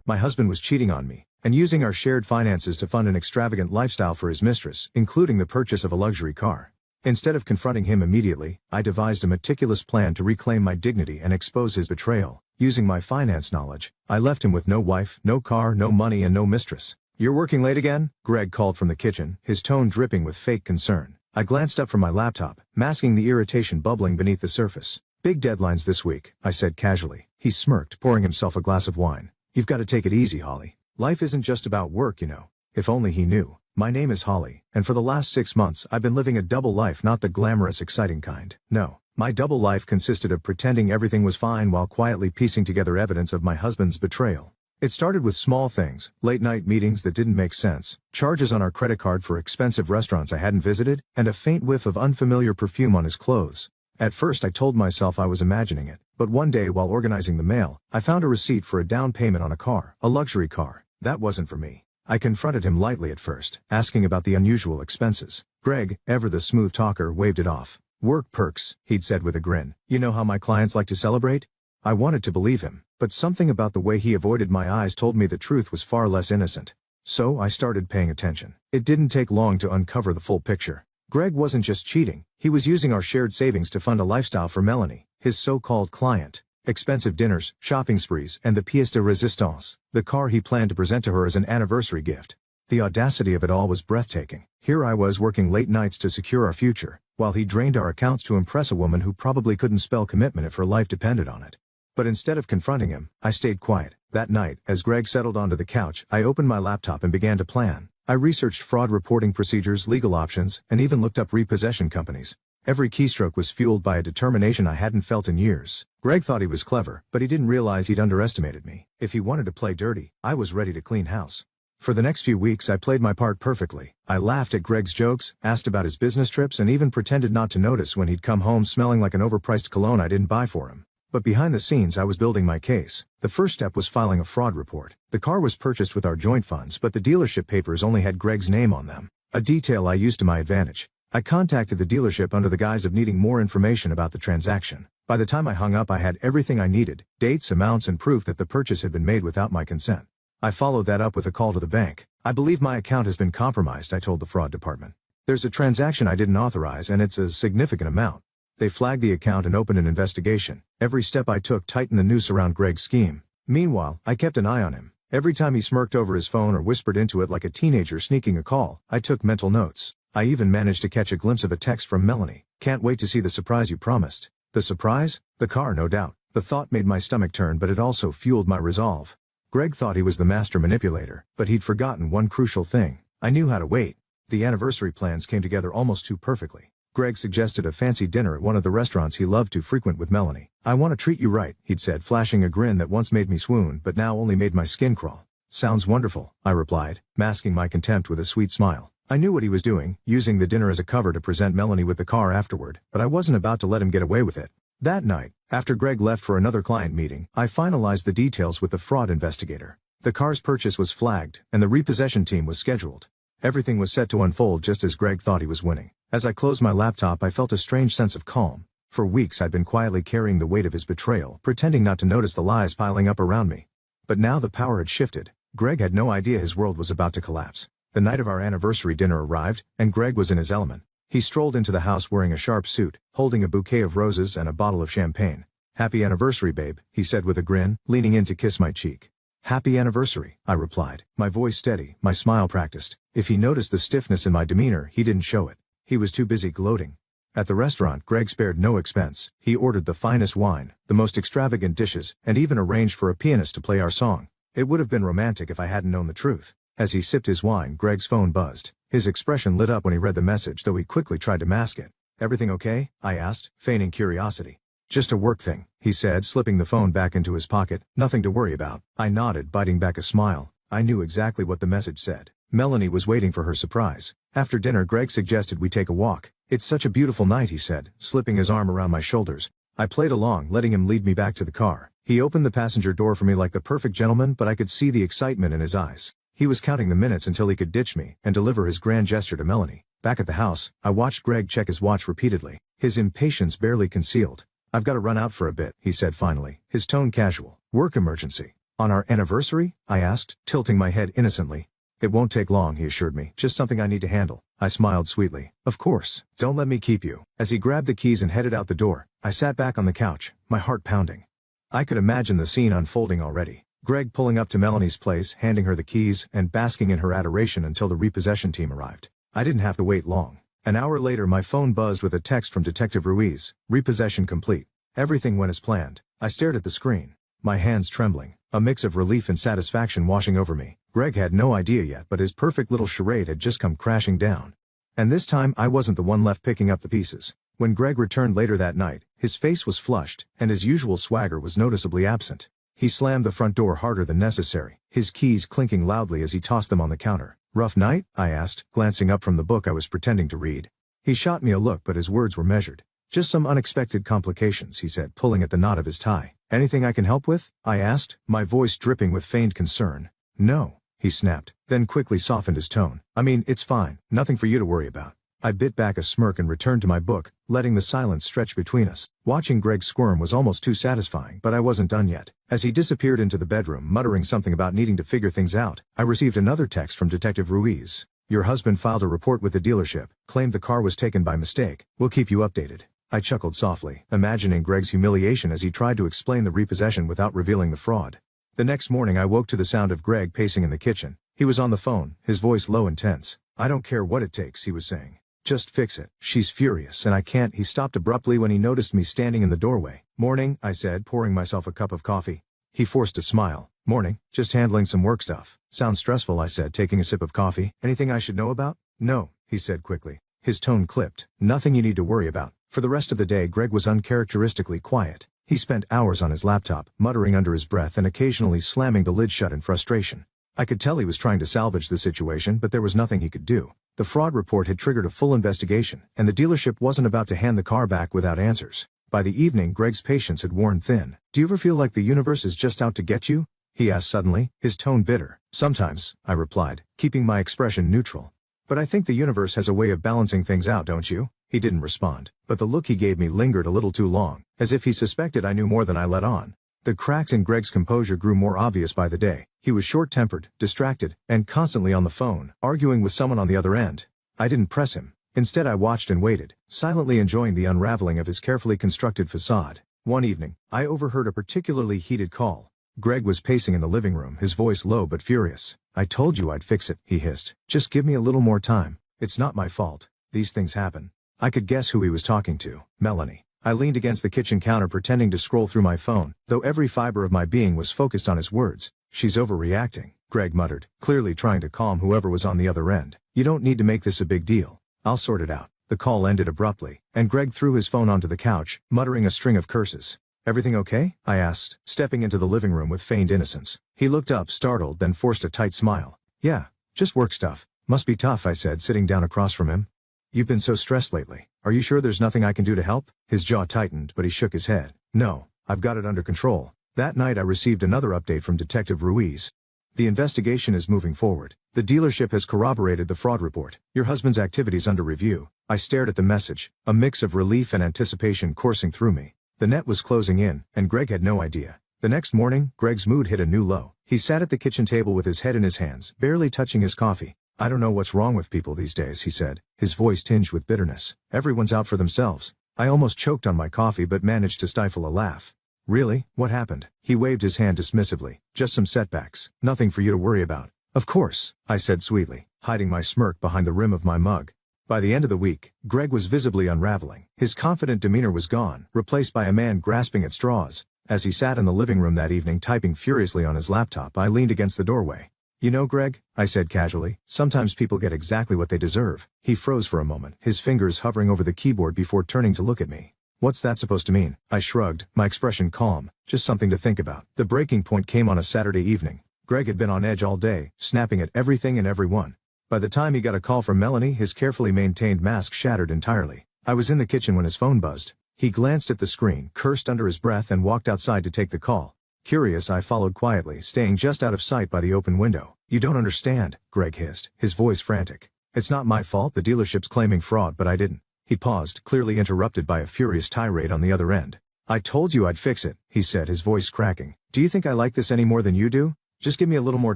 My husband was cheating on me, and using our shared finances to fund an extravagant lifestyle for his mistress, including the purchase of a luxury car. Instead of confronting him immediately, I devised a meticulous plan to reclaim my dignity and expose his betrayal. Using my finance knowledge, I left him with no wife, no car, no money, and no mistress. "You're working late again?" Greg called from the kitchen, his tone dripping with fake concern. I glanced up from my laptop, masking the irritation bubbling beneath the surface. "Big deadlines this week," I said casually. He smirked, pouring himself a glass of wine. "You've got to take it easy, Holly. Life isn't just about work, you know." If only he knew. My name is Holly, and for the last 6 months I've been living a double life, not the glamorous, exciting kind. No. My double life consisted of pretending everything was fine while quietly piecing together evidence of my husband's betrayal. It started with small things, late-night meetings that didn't make sense, charges on our credit card for expensive restaurants I hadn't visited, and a faint whiff of unfamiliar perfume on his clothes. At first I told myself I was imagining it, but one day while organizing the mail, I found a receipt for a down payment on a car, a luxury car. That wasn't for me. I confronted him lightly at first, asking about the unusual expenses. Greg, ever the smooth talker, waved it off. "Work perks," he'd said with a grin. "You know how my clients like to celebrate?" I wanted to believe him, but something about the way he avoided my eyes told me the truth was far less innocent. So I started paying attention. It didn't take long to uncover the full picture. Greg wasn't just cheating, he was using our shared savings to fund a lifestyle for Melanie, his so-called client. Expensive dinners, shopping sprees, and the pièce de résistance, the car he planned to present to her as an anniversary gift. The audacity of it all was breathtaking. Here I was working late nights to secure our future, while he drained our accounts to impress a woman who probably couldn't spell commitment if her life depended on it. But instead of confronting him, I stayed quiet. That night, as Greg settled onto the couch, I opened my laptop and began to plan. I researched fraud reporting procedures, legal options, and even looked up repossession companies. Every keystroke was fueled by a determination I hadn't felt in years. Greg thought he was clever, but he didn't realize he'd underestimated me. If he wanted to play dirty, I was ready to clean house. For the next few weeks I played my part perfectly. I laughed at Greg's jokes, asked about his business trips, and even pretended not to notice when he'd come home smelling like an overpriced cologne I didn't buy for him. But behind the scenes I was building my case. The first step was filing a fraud report. The car was purchased with our joint funds, but the dealership papers only had Greg's name on them. A detail I used to my advantage. I contacted the dealership under the guise of needing more information about the transaction. By the time I hung up I had everything I needed, dates, amounts, and proof that the purchase had been made without my consent. I followed that up with a call to the bank. "I believe my account has been compromised," I told the fraud department. "There's a transaction I didn't authorize and it's a significant amount." They flagged the account and opened an investigation. Every step I took tightened the noose around Greg's scheme. Meanwhile, I kept an eye on him. Every time he smirked over his phone or whispered into it like a teenager sneaking a call, I took mental notes. I even managed to catch a glimpse of a text from Melanie. "Can't wait to see the surprise you promised." The surprise? The car, no doubt. The thought made my stomach turn, but it also fueled my resolve. Greg thought he was the master manipulator, but he'd forgotten one crucial thing. I knew how to wait. The anniversary plans came together almost too perfectly. Greg suggested a fancy dinner at one of the restaurants he loved to frequent with Melanie. "I want to treat you right," he'd said, flashing a grin that once made me swoon but now only made my skin crawl. "Sounds wonderful," I replied, masking my contempt with a sweet smile. I knew what he was doing, using the dinner as a cover to present Melanie with the car afterward, but I wasn't about to let him get away with it. That night, after Greg left for another client meeting, I finalized the details with the fraud investigator. The car's purchase was flagged, and the repossession team was scheduled. Everything was set to unfold just as Greg thought he was winning. As I closed my laptop I felt a strange sense of calm. For weeks I'd been quietly carrying the weight of his betrayal, pretending not to notice the lies piling up around me. But now the power had shifted. Greg had no idea his world was about to collapse. The night of our anniversary dinner arrived, and Greg was in his element. He strolled into the house wearing a sharp suit, holding a bouquet of roses and a bottle of champagne. "Happy anniversary, babe," he said with a grin, leaning in to kiss my cheek. "Happy anniversary," I replied, my voice steady, my smile practiced. If he noticed the stiffness in my demeanor, he didn't show it. He was too busy gloating. At the restaurant, Greg spared no expense. He ordered the finest wine, the most extravagant dishes, and even arranged for a pianist to play our song. It would have been romantic if I hadn't known the truth. As he sipped his wine, Greg's phone buzzed. His expression lit up when he read the message, though he quickly tried to mask it. "Everything okay?" I asked, feigning curiosity. "Just a work thing," he said, slipping the phone back into his pocket. "Nothing to worry about." I nodded, biting back a smile. I knew exactly what the message said. Melanie was waiting for her surprise. After dinner, Greg suggested we take a walk. "It's such a beautiful night," he said, slipping his arm around my shoulders. I played along, letting him lead me back to the car. He opened the passenger door for me like the perfect gentleman, but I could see the excitement in his eyes. He was counting the minutes until he could ditch me and deliver his grand gesture to Melanie. Back at the house, I watched Greg check his watch repeatedly, his impatience barely concealed. "I've got to run out for a bit," he said finally, his tone casual. "Work emergency." On our anniversary? I asked, tilting my head innocently. It won't take long, he assured me. Just something I need to handle. I smiled sweetly. Of course. Don't let me keep you. As he grabbed the keys and headed out the door, I sat back on the couch, my heart pounding. I could imagine the scene unfolding already. Greg pulling up to Melanie's place, handing her the keys, and basking in her adoration until the repossession team arrived. I didn't have to wait long. An hour later my phone buzzed with a text from Detective Ruiz. Repossession complete. Everything went as planned. I stared at the screen, my hands trembling, a mix of relief and satisfaction washing over me. Greg had no idea yet, but his perfect little charade had just come crashing down. And this time I wasn't the one left picking up the pieces. When Greg returned later that night, his face was flushed, and his usual swagger was noticeably absent. He slammed the front door harder than necessary, his keys clinking loudly as he tossed them on the counter. Rough night? I asked, glancing up from the book I was pretending to read. He shot me a look, but his words were measured. Just some unexpected complications, he said, pulling at the knot of his tie. Anything I can help with? I asked, my voice dripping with feigned concern. No, he snapped, then quickly softened his tone. I mean, it's fine, nothing for you to worry about. I bit back a smirk and returned to my book, letting the silence stretch between us. Watching Greg squirm was almost too satisfying, but I wasn't done yet. As he disappeared into the bedroom, muttering something about needing to figure things out, I received another text from Detective Ruiz. Your husband filed a report with the dealership, claimed the car was taken by mistake. We'll keep you updated. I chuckled softly, imagining Greg's humiliation as he tried to explain the repossession without revealing the fraud. The next morning I woke to the sound of Greg pacing in the kitchen. He was on the phone, his voice low and tense. I don't care what it takes, he was saying. Just fix it. She's furious and I can't. He stopped abruptly when he noticed me standing in the doorway. Morning, I said, pouring myself a cup of coffee. He forced a smile. Morning, just handling some work stuff. Sounds stressful, I said, taking a sip of coffee. Anything I should know about? No, he said quickly. His tone clipped. Nothing you need to worry about. For the rest of the day Greg was uncharacteristically quiet. He spent hours on his laptop, muttering under his breath and occasionally slamming the lid shut in frustration. I could tell he was trying to salvage the situation, but there was nothing he could do. The fraud report had triggered a full investigation, and the dealership wasn't about to hand the car back without answers. By the evening Greg's patience had worn thin. Do you ever feel like the universe is just out to get you? He asked suddenly, his tone bitter. Sometimes, I replied, keeping my expression neutral. But I think the universe has a way of balancing things out, don't you? He didn't respond, but the look he gave me lingered a little too long, as if he suspected I knew more than I let on. The cracks in Greg's composure grew more obvious by the day. He was short-tempered, distracted, and constantly on the phone, arguing with someone on the other end. I didn't press him. Instead I watched and waited, silently enjoying the unraveling of his carefully constructed facade. One evening, I overheard a particularly heated call. Greg was pacing in the living room, his voice low but furious. I told you I'd fix it, he hissed. Just give me a little more time. It's not my fault. These things happen. I could guess who he was talking to. Melanie. I leaned against the kitchen counter pretending to scroll through my phone, though every fiber of my being was focused on his words. She's overreacting, Greg muttered, clearly trying to calm whoever was on the other end. You don't need to make this a big deal. I'll sort it out. The call ended abruptly, and Greg threw his phone onto the couch, muttering a string of curses. Everything okay? I asked, stepping into the living room with feigned innocence. He looked up, startled, then forced a tight smile. Yeah, just work stuff. Must be tough, I said, sitting down across from him. You've been so stressed lately. Are you sure there's nothing I can do to help? His jaw tightened, but he shook his head. No, I've got it under control. That night I received another update from Detective Ruiz. The investigation is moving forward. The dealership has corroborated the fraud report. Your husband's activities under review. I stared at the message, a mix of relief and anticipation coursing through me. The net was closing in, and Greg had no idea. The next morning, Greg's mood hit a new low. He sat at the kitchen table with his head in his hands, barely touching his coffee. I don't know what's wrong with people these days, he said, his voice tinged with bitterness. Everyone's out for themselves. I almost choked on my coffee but managed to stifle a laugh. Really? What happened? He waved his hand dismissively. Just some setbacks. Nothing for you to worry about. Of course, I said sweetly, hiding my smirk behind the rim of my mug. By the end of the week, Greg was visibly unraveling. His confident demeanor was gone, replaced by a man grasping at straws. As he sat in the living room that evening typing furiously on his laptop, I leaned against the doorway. You know, Greg, I said casually, sometimes people get exactly what they deserve. He froze for a moment, his fingers hovering over the keyboard before turning to look at me. What's that supposed to mean? I shrugged, my expression calm. Just something to think about. The breaking point came on a Saturday evening. Greg had been on edge all day, snapping at everything and everyone. By the time he got a call from Melanie, his carefully maintained mask shattered entirely. I was in the kitchen when his phone buzzed. He glanced at the screen, cursed under his breath, and walked outside to take the call. Curious, I followed quietly, staying just out of sight by the open window. You don't understand, Greg hissed, his voice frantic. It's not my fault the dealership's claiming fraud, but I didn't. He paused, clearly interrupted by a furious tirade on the other end. I told you I'd fix it, he said, his voice cracking. Do you think I like this any more than you do? Just give me a little more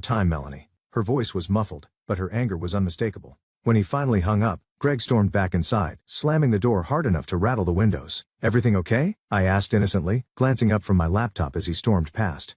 time, Melanie. Her voice was muffled, but her anger was unmistakable. When he finally hung up, Greg stormed back inside, slamming the door hard enough to rattle the windows. Everything okay? I asked innocently, glancing up from my laptop as he stormed past.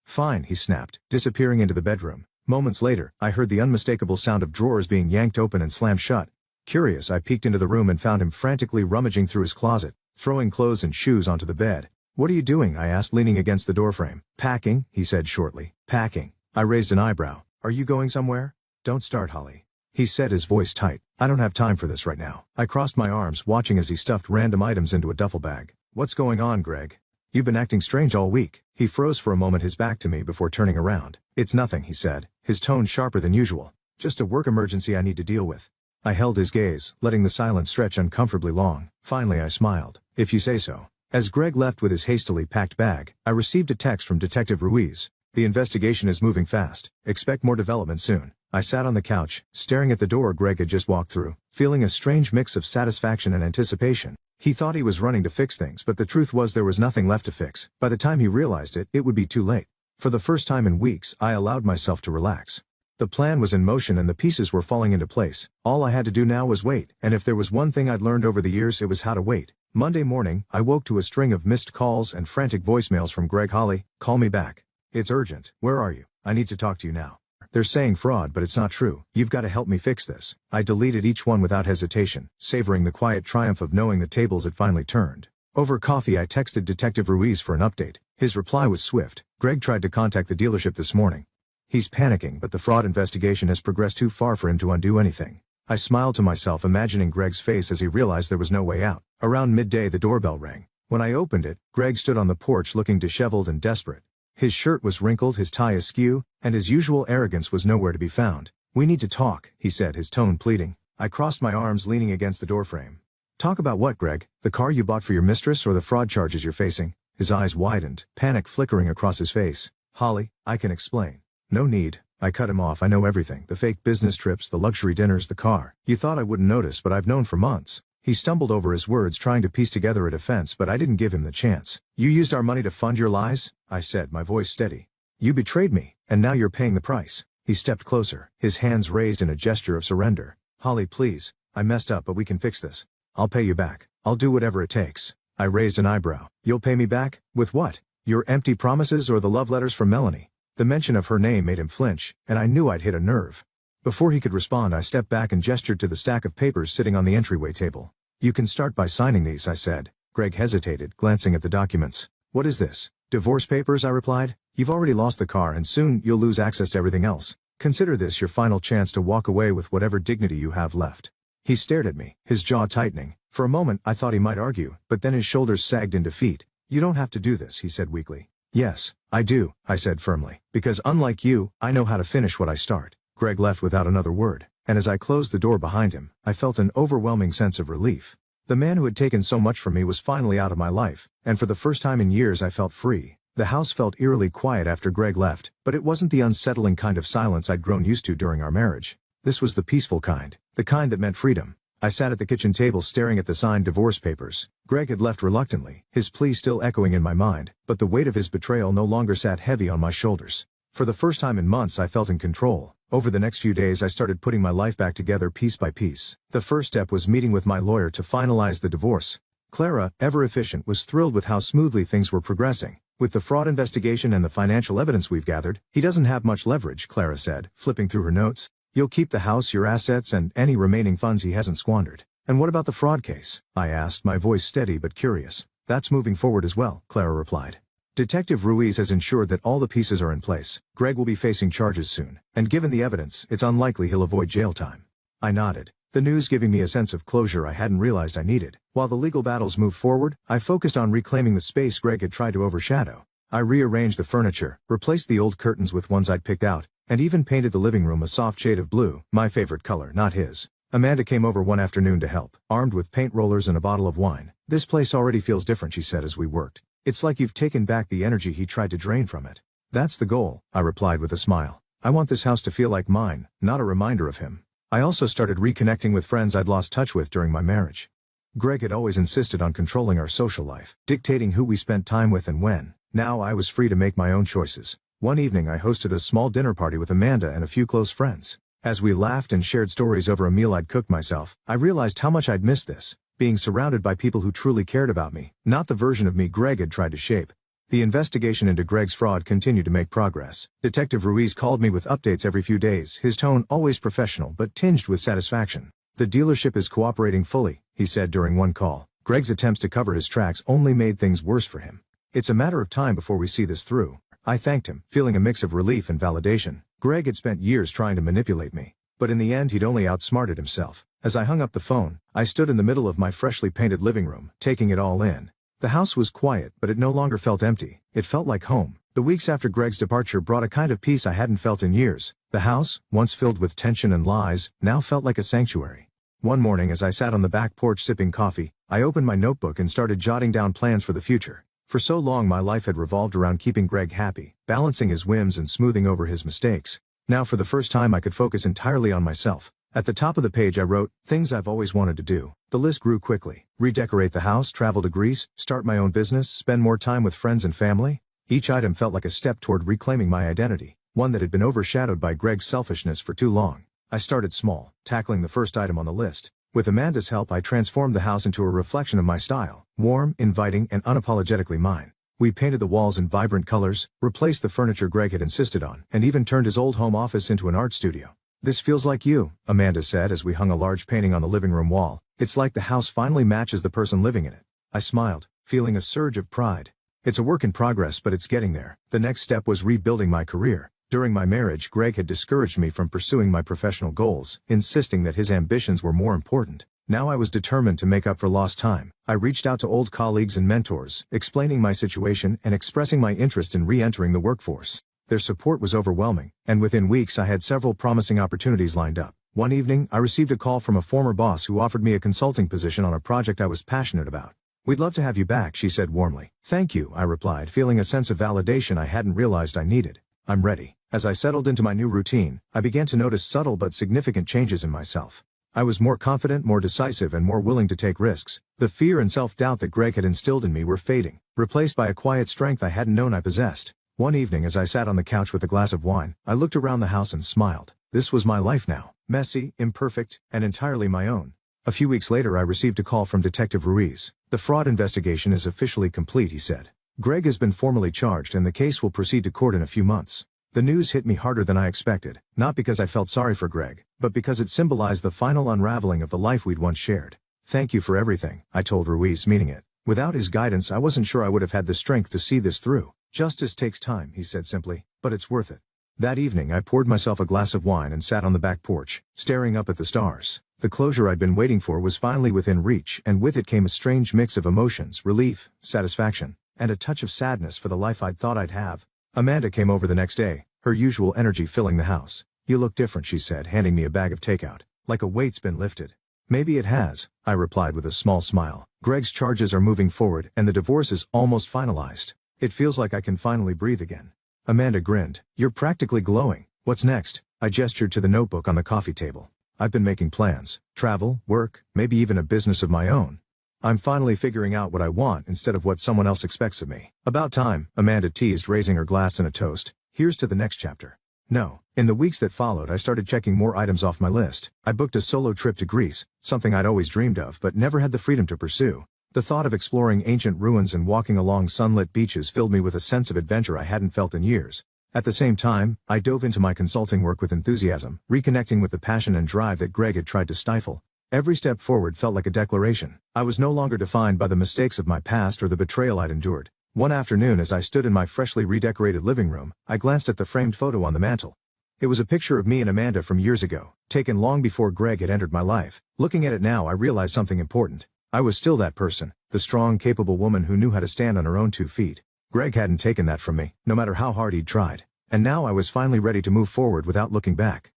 Fine, he snapped, disappearing into the bedroom. Moments later, I heard the unmistakable sound of drawers being yanked open and slammed shut. Curious, I peeked into the room and found him frantically rummaging through his closet, throwing clothes and shoes onto the bed. What are you doing? I asked, leaning against the doorframe. Packing, he said shortly. Packing. I raised an eyebrow. Are you going somewhere? Don't start, Holly. He said, his voice tight. I don't have time for this right now. I crossed my arms, watching as he stuffed random items into a duffel bag. What's going on, Greg? You've been acting strange all week. He froze for a moment, his back to me, before turning around. It's nothing, he said, his tone sharper than usual. Just a work emergency I need to deal with. I held his gaze, letting the silence stretch uncomfortably long. Finally I smiled. If you say so. As Greg left with his hastily packed bag, I received a text from Detective Ruiz. The investigation is moving fast. Expect more development soon. I sat on the couch, staring at the door Greg had just walked through, feeling a strange mix of satisfaction and anticipation. He thought he was running to fix things, but the truth was there was nothing left to fix. By the time he realized it, it would be too late. For the first time in weeks, I allowed myself to relax. The plan was in motion and the pieces were falling into place. All I had to do now was wait, and if there was one thing I'd learned over the years, it was how to wait. Monday morning, I woke to a string of missed calls and frantic voicemails from Greg. Holly, call me back. It's urgent. Where are you? I need to talk to you now. They're saying fraud, but it's not true. You've got to help me fix this. I deleted each one without hesitation, savoring the quiet triumph of knowing the tables had finally turned. Over coffee I texted Detective Ruiz for an update. His reply was swift. Greg tried to contact the dealership this morning. He's panicking, but the fraud investigation has progressed too far for him to undo anything. I smiled to myself, imagining Greg's face as he realized there was no way out. Around midday the doorbell rang. When I opened it, Greg stood on the porch looking disheveled and desperate. His shirt was wrinkled, his tie askew, and his usual arrogance was nowhere to be found. We need to talk, he said, his tone pleading. I crossed my arms, leaning against the doorframe. Talk about what, Greg? The car you bought for your mistress or the fraud charges you're facing? His eyes widened, panic flickering across his face. Holly, I can explain. No need. I cut him off. I know everything. The fake business trips, the luxury dinners, the car. You thought I wouldn't notice, but I've known for months. He stumbled over his words, trying to piece together a defense, but I didn't give him the chance. You used our money to fund your lies? I said, my voice steady. You betrayed me, and now you're paying the price. He stepped closer, his hands raised in a gesture of surrender. Holly, please. I messed up, but we can fix this. I'll pay you back. I'll do whatever it takes. I raised an eyebrow. You'll pay me back? With what? Your empty promises or the love letters from Melanie? The mention of her name made him flinch, and I knew I'd hit a nerve. Before he could respond, I stepped back and gestured to the stack of papers sitting on the entryway table. You can start by signing these, I said. Greg hesitated, glancing at the documents. What is this? Divorce papers, I replied. You've already lost the car and soon you'll lose access to everything else. Consider this your final chance to walk away with whatever dignity you have left. He stared at me, his jaw tightening. For a moment I thought he might argue, but then his shoulders sagged in defeat. You don't have to do this, he said weakly. Yes, I do, I said firmly, because unlike you, I know how to finish what I start. Greg left without another word, and as I closed the door behind him, I felt an overwhelming sense of relief. The man who had taken so much from me was finally out of my life, and for the first time in years I felt free. The house felt eerily quiet after Greg left, but it wasn't the unsettling kind of silence I'd grown used to during our marriage. This was the peaceful kind, the kind that meant freedom. I sat at the kitchen table staring at the signed divorce papers. Greg had left reluctantly, his plea still echoing in my mind, but the weight of his betrayal no longer sat heavy on my shoulders. For the first time in months I felt in control. Over the next few days I started putting my life back together piece by piece. The first step was meeting with my lawyer to finalize the divorce. Clara, ever efficient, was thrilled with how smoothly things were progressing. With the fraud investigation and the financial evidence we've gathered, he doesn't have much leverage, Clara said, flipping through her notes. You'll keep the house, your assets, and any remaining funds he hasn't squandered. And what about the fraud case? I asked, my voice steady but curious. That's moving forward as well, Clara replied. Detective Ruiz has ensured that all the pieces are in place. Greg will be facing charges soon, and given the evidence, it's unlikely he'll avoid jail time. I nodded, the news giving me a sense of closure I hadn't realized I needed. While the legal battles moved forward, I focused on reclaiming the space Greg had tried to overshadow. I rearranged the furniture, replaced the old curtains with ones I'd picked out, and even painted the living room a soft shade of blue, my favorite color, not his. Amanda came over one afternoon to help, armed with paint rollers and a bottle of wine. This place already feels different, she said as we worked. It's like you've taken back the energy he tried to drain from it. That's the goal, I replied with a smile. I want this house to feel like mine, not a reminder of him. I also started reconnecting with friends I'd lost touch with during my marriage. Greg had always insisted on controlling our social life, dictating who we spent time with and when. Now I was free to make my own choices. One evening I hosted a small dinner party with Amanda and a few close friends. As we laughed and shared stories over a meal I'd cooked myself, I realized how much I'd missed this, being surrounded by people who truly cared about me, not the version of me Greg had tried to shape. The investigation into Greg's fraud continued to make progress. Detective Ruiz called me with updates every few days, his tone always professional but tinged with satisfaction. "The dealership is cooperating fully," he said during one call. Greg's attempts to cover his tracks only made things worse for him. "It's a matter of time before we see this through." I thanked him, feeling a mix of relief and validation. Greg had spent years trying to manipulate me, but in the end he'd only outsmarted himself. As I hung up the phone, I stood in the middle of my freshly painted living room, taking it all in. The house was quiet, but it no longer felt empty. It felt like home. The weeks after Greg's departure brought a kind of peace I hadn't felt in years. The house, once filled with tension and lies, now felt like a sanctuary. One morning as I sat on the back porch sipping coffee, I opened my notebook and started jotting down plans for the future. For so long my life had revolved around keeping Greg happy, balancing his whims and smoothing over his mistakes. Now for the first time I could focus entirely on myself. At the top of the page I wrote, "Things I've always wanted to do." The list grew quickly. Redecorate the house, travel to Greece, start my own business, spend more time with friends and family. Each item felt like a step toward reclaiming my identity, one that had been overshadowed by Greg's selfishness for too long. I started small, tackling the first item on the list. With Amanda's help I transformed the house into a reflection of my style, warm, inviting, and unapologetically mine. We painted the walls in vibrant colors, replaced the furniture Greg had insisted on, and even turned his old home office into an art studio. "This feels like you," Amanda said as we hung a large painting on the living room wall. "It's like the house finally matches the person living in it." I smiled, feeling a surge of pride. It's a work in progress, but it's getting there. The next step was rebuilding my career. During my marriage, Greg had discouraged me from pursuing my professional goals, insisting that his ambitions were more important. Now I was determined to make up for lost time. I reached out to old colleagues and mentors, explaining my situation and expressing my interest in re-entering the workforce. Their support was overwhelming, and within weeks I had several promising opportunities lined up. One evening, I received a call from a former boss who offered me a consulting position on a project I was passionate about. "We'd love to have you back," she said warmly. "Thank you," I replied, feeling a sense of validation I hadn't realized I needed. "I'm ready." As I settled into my new routine, I began to notice subtle but significant changes in myself. I was more confident, more decisive, and more willing to take risks. The fear and self-doubt that Greg had instilled in me were fading, replaced by a quiet strength I hadn't known I possessed. One evening as I sat on the couch with a glass of wine, I looked around the house and smiled. This was my life now, messy, imperfect, and entirely my own. A few weeks later I received a call from Detective Ruiz. "The fraud investigation is officially complete," he said. "Greg has been formally charged and the case will proceed to court in a few months." The news hit me harder than I expected, not because I felt sorry for Greg, but because it symbolized the final unraveling of the life we'd once shared. "Thank you for everything," I told Ruiz, meaning it. Without his guidance I wasn't sure I would have had the strength to see this through. "Justice takes time," he said simply, "but it's worth it." That evening I poured myself a glass of wine and sat on the back porch, staring up at the stars. The closure I'd been waiting for was finally within reach, and with it came a strange mix of emotions, relief, satisfaction, and a touch of sadness for the life I'd thought I'd have. Amanda came over the next day, her usual energy filling the house. "You look different," she said, handing me a bag of takeout. "Like a weight's been lifted." "Maybe it has," I replied with a small smile. "Greg's charges are moving forward and the divorce is almost finalized. It feels like I can finally breathe again." Amanda grinned. "You're practically glowing. What's next?" I gestured to the notebook on the coffee table. "I've been making plans. Travel, work, maybe even a business of my own. I'm finally figuring out what I want instead of what someone else expects of me." "About time," Amanda teased, raising her glass in a toast. "Here's to the next chapter." No. In the weeks that followed I started checking more items off my list. I booked a solo trip to Greece, something I'd always dreamed of but never had the freedom to pursue. The thought of exploring ancient ruins and walking along sunlit beaches filled me with a sense of adventure I hadn't felt in years. At the same time, I dove into my consulting work with enthusiasm, reconnecting with the passion and drive that Greg had tried to stifle. Every step forward felt like a declaration. I was no longer defined by the mistakes of my past or the betrayal I'd endured. One afternoon as I stood in my freshly redecorated living room, I glanced at the framed photo on the mantel. It was a picture of me and Amanda from years ago, taken long before Greg had entered my life. Looking at it now I realized something important. I was still that person, the strong, capable woman who knew how to stand on her own 2 feet. Greg hadn't taken that from me, no matter how hard he'd tried. And now I was finally ready to move forward without looking back.